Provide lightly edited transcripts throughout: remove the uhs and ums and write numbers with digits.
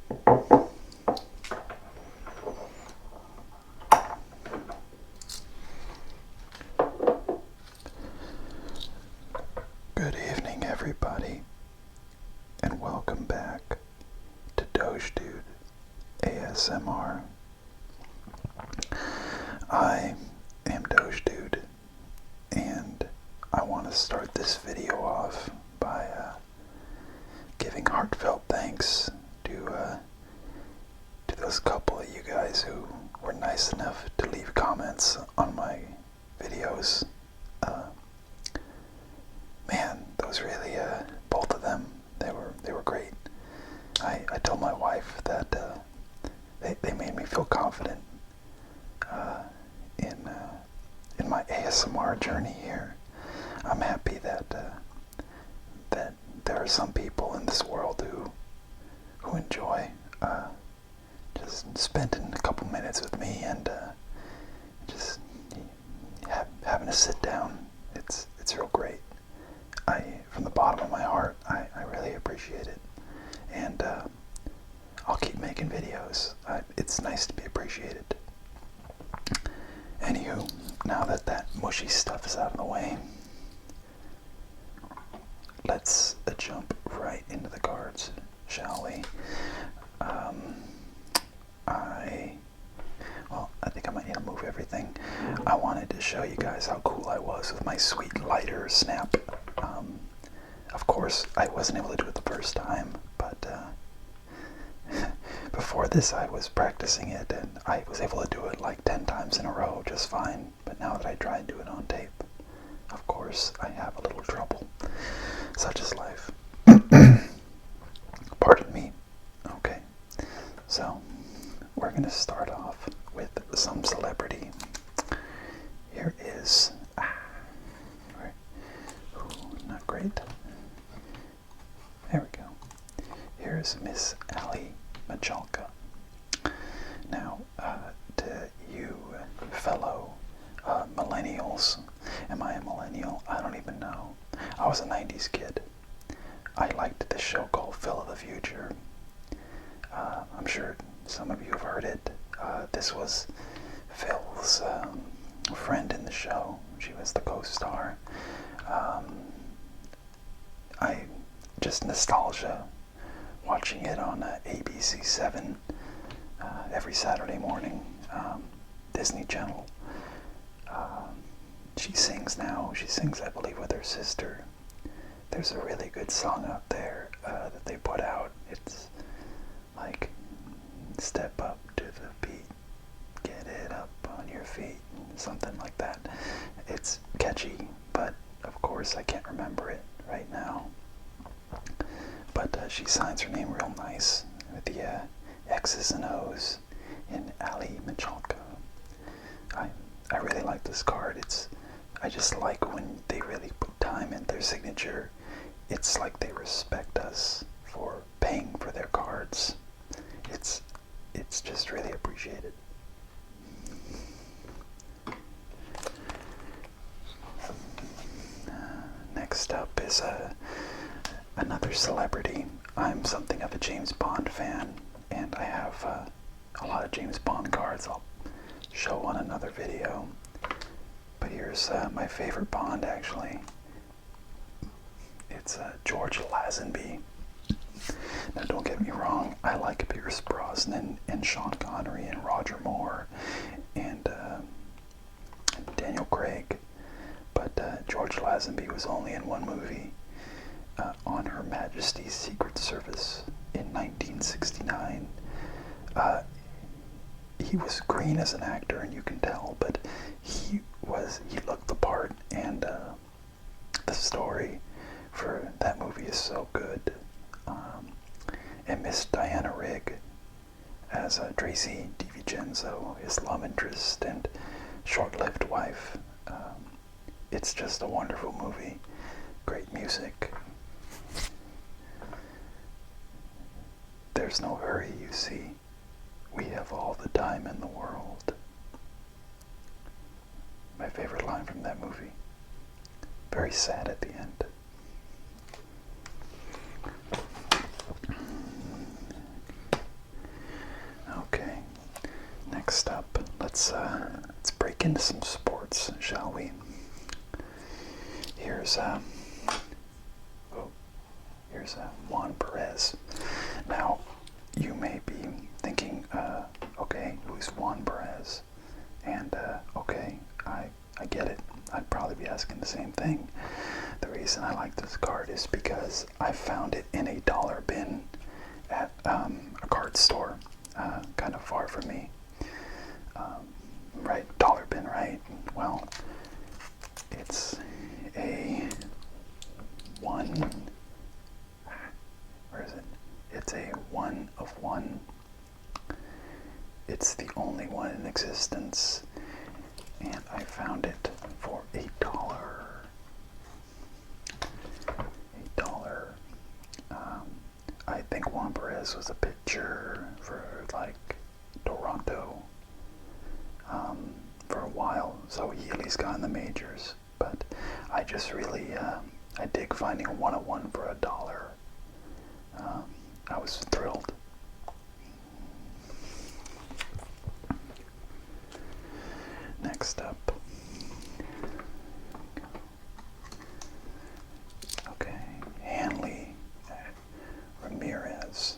Good evening, everybody, and welcome back to Doge Dude ASMR. I am Doge Dude, and I want to start this video off by giving heartfelt thanks to those couple of you guys who were nice enough to leave comments on my videos. Man, those really, both of them, they were great. I told my wife that they made me feel confident in my ASMR journey here. I'm happy that that there are some people in this world who enjoy just spending a couple minutes with me and just having a sit down. It's real great. From the bottom of my heart, I really appreciate it, and I'll keep making videos. It's nice to be appreciated. Anywho, now that that mushy stuff is out of the way, let's jump right into the cards, shall we? I think I might need to move everything. I wanted to show you guys how cool I was with my sweet lighter snap. Of course, I wasn't able to do it the first time, but before this I was practicing it, and I was able to do it like 10 times in a row just fine. But now that I try and do it on tape, of course, I have a little trouble. Such is life. Pardon me. Okay, so we're going to start off with some celebrity. Here is... not great. There we go. Here's Miss Ali Machalka. Now, to you fellow millennials, am I a millennial? I don't even know. I was a 90s kid. I liked this show called Phil of the Future. I'm sure some of you have heard it. This was Phil's friend in the show. She was the co-star. I just nostalgia watching it on ABC 7 every Saturday morning, Disney Channel. She sings now. She sings, I believe, with her sister. There's a really good song out there that they put out. It's like, step up to the beat, get it up on your feet, something like that. It's catchy, but of course I can't remember it right now. But she signs her name real nice with the X's and O's in Ali Machalka. I really like this card. I just like when they really put time in their signature. It's like they respect us for paying for their cards. It's just really appreciated. Next up is another celebrity. I'm something of a James Bond fan, and I have a lot of James Bond cards I'll show on another video. But here's my favorite Bond, actually. It's George Lazenby. Now, don't get me wrong, I like Pierce Brosnan and Sean Connery and Roger Moore and Daniel Craig. But George Lazenby was only in one movie, on Her Majesty's Secret Service in 1969. He was green as an actor, and you can tell, but he looked the part, and the story for that movie is so good. And Miss Diana Rigg as Tracy DiVincenzo, his love interest and short-lived wife. It's just a wonderful movie. Great music. There's no hurry, you see. We have all the time in the world. My favorite line from that movie. Very sad at the end. let's break into some sports, shall we? Here's Juan Perez. Now, you may be thinking, okay, who's Juan Perez? And okay, I get it. I'd probably be asking the same thing. The reason I like this card is because I found it in a dollar bin at a card store, kind of far from me. Right, dollar bin, right? Well, it's a one. Where is it? It's a 1 of 1. It's the only one in existence, and I found it for $1. $1. I think Juan Perez was a pitcher for like Toronto for a while, so he at least got in the majors. But I just really I dig finding a 1 of 1 for $1. I was thrilled. Next up. Okay, Hanley Ramirez.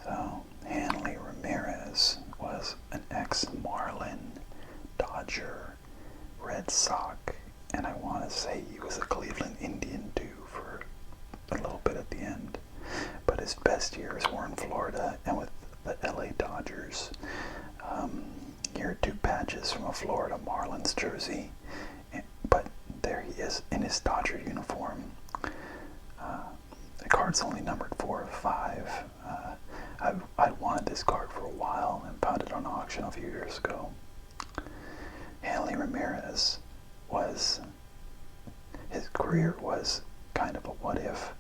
So, Hanley Ramirez was an ex-Marlin, Dodger, Red Sox, and I want to say he was a Cleveland Indian too for a little bit at the end. But his best years were in Florida and with the LA Dodgers. Here are 2 patches from a Florida Marlins jersey, but there he is in his Dodger uniform. The card's only numbered 4 of 5. I wanted this card for a while and found it on auction a few years ago. Hanley Ramirez his career was kind of a what if.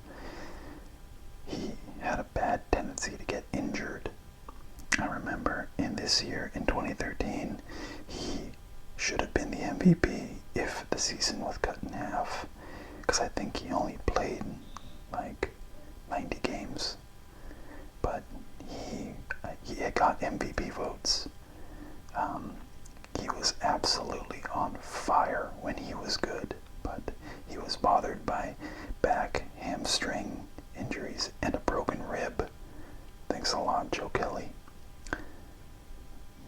He had a bad tendency to get injured. I remember in this year, in 2013, he should have been the MVP if the season was cut in half, because I think he only played like 90 games, but he got MVP votes. He was absolutely on fire when he was good, but he was bothered by back, hamstring injuries, and a broken rib. Thanks a lot, Joe Kelly.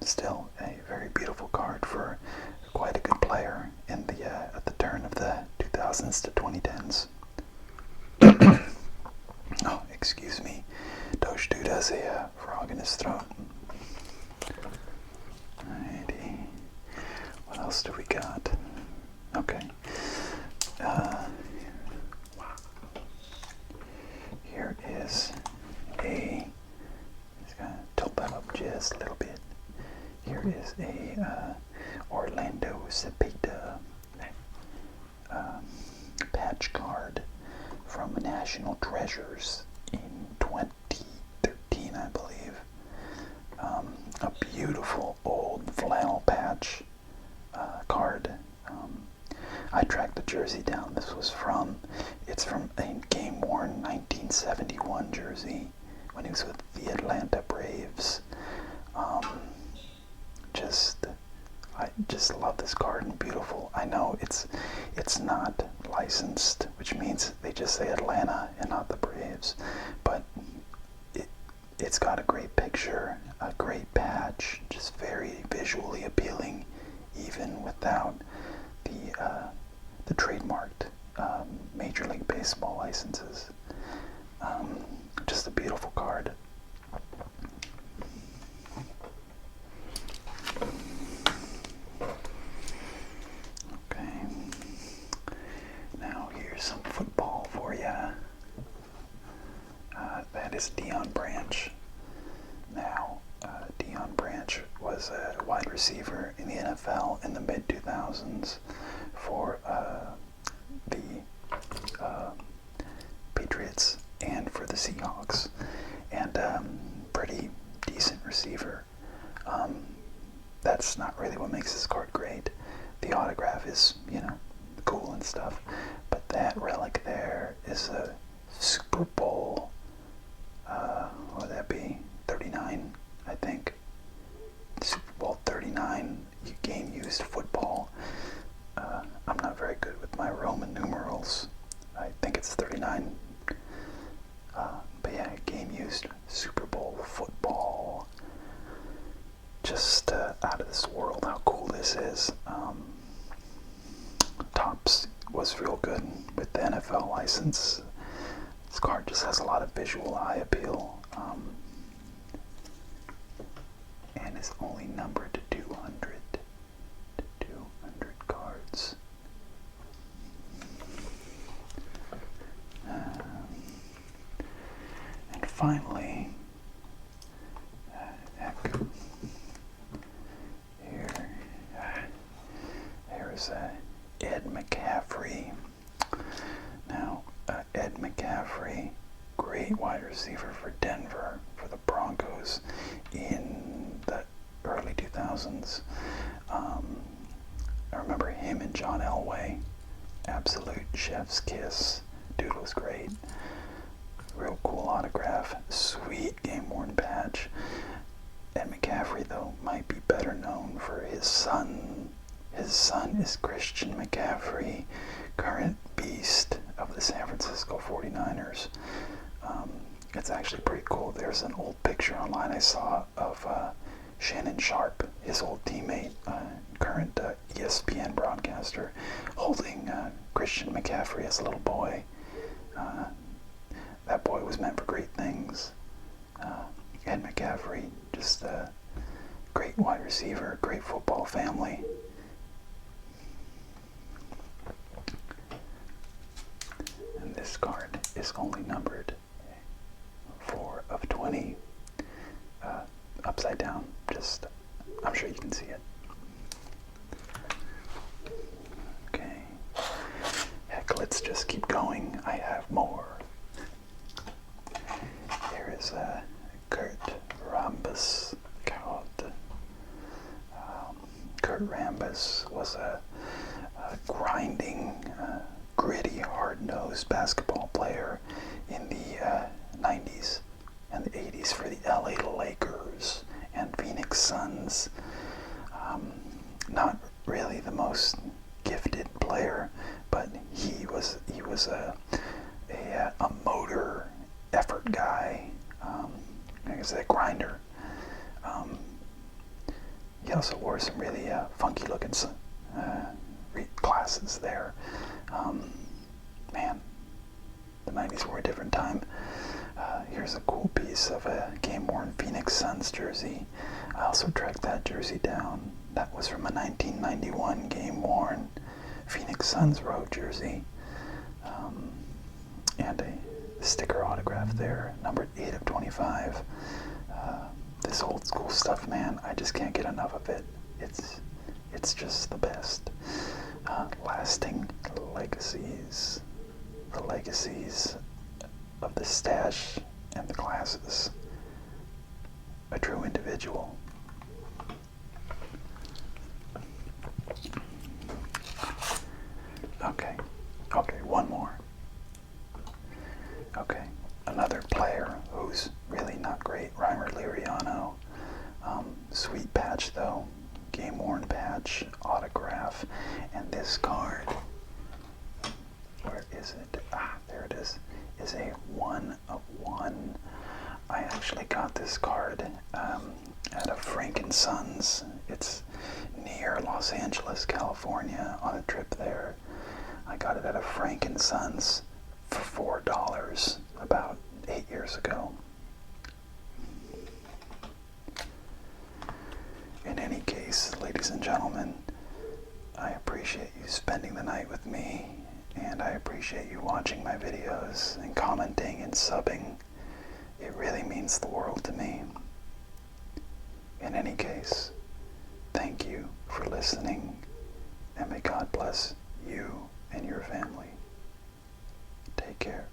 Still a very beautiful card for quite a good player in the at the turn of the 2000s to 2010s. Oh, excuse me. Doge Dude has a frog in his throat. Alrighty. What else do we got? Okay. Here is just gonna tilt that up just a little bit. Here is a Orlando Cepeda patch card from National Treasures in 2013, I believe. A beautiful old flannel patch card. I tracked the jersey down. It's from a game-worn 1971 jersey when he was with the Atlanta Braves. I just love this card and beautiful. I know it's not licensed, which means they just say Atlanta and not the Braves, but it's got a great picture, a great patch, just very visually appealing, even without the trademarked Major League Baseball licenses. Just a beautiful card. Okay, now here's some football for you. That is Deion Branch. Now, Deion Branch was a wide receiver in the NFL in the mid-2000s for the Patriots and for the Seahawks, and pretty decent receiver. That's not really what makes this card great. The autograph is, cool and stuff, but that relic there is a Super Bowl, what would that be, 39, I think. Super Bowl this world how cool this is. Topps was real good with the NFL license. This card just has a lot of visual eye appeal, and is only numbered to 200. 200 cards. And finally, here's Ed McCaffrey. Now, Ed McCaffrey, great wide receiver for Denver, for the Broncos in the early 2000s. I remember him and John Elway, absolute chef's kiss. Dude was great. Real cool autograph, sweet game-worn patch. Ed McCaffrey, though, might be better known for his son. His son is Christian McCaffrey, current beast of the San Francisco 49ers. It's actually pretty cool. There's an old picture online I saw of Shannon Sharp, his old teammate, current ESPN broadcaster, holding Christian McCaffrey as a little boy. That boy was meant for great things. Ed McCaffrey, just a great wide receiver, great football family. And this card is only numbered 4 of 20. Upside down, just, I'm sure you can see it. Okay. Heck, let's just keep going. I have more. Here is Kurt Rambis. Kurt Rambis was a grinding, gritty, hard-nosed basketball player in the 90s and the 80s for the LA Lakers and Phoenix Suns. Not really the most gifted player, but he was a motor effort guy. Like I said, a grinder. He also wore some really funky looking glasses there. Man, the 90s were a different time. Here's a cool piece of a game-worn Phoenix Suns jersey. I also tracked that jersey down. That was from a 1991 game-worn Phoenix Suns road jersey. And a sticker autograph there, numbered 8 of 25. This old school stuff, man, I just can't get enough of it. It's just the best. Lasting legacies. The legacies of the stash and the glasses. A true individual. Okay, one more. Okay, another player who's really not great, Reimer Liriano. Sweet patch though, game-worn patch, autograph, and this card, where is it? There it is a 1 of 1. I actually got this card at a Frank & Sons. It's near Los Angeles, California, on a trip there. I got it at a Frank & Sons for $4 about 8 years ago. In any case, ladies and gentlemen, I appreciate you spending the night with me, and I appreciate you watching my videos and commenting and subbing. It really means the world to me. In any case, thank you for listening, and may God bless you and your family. Take care.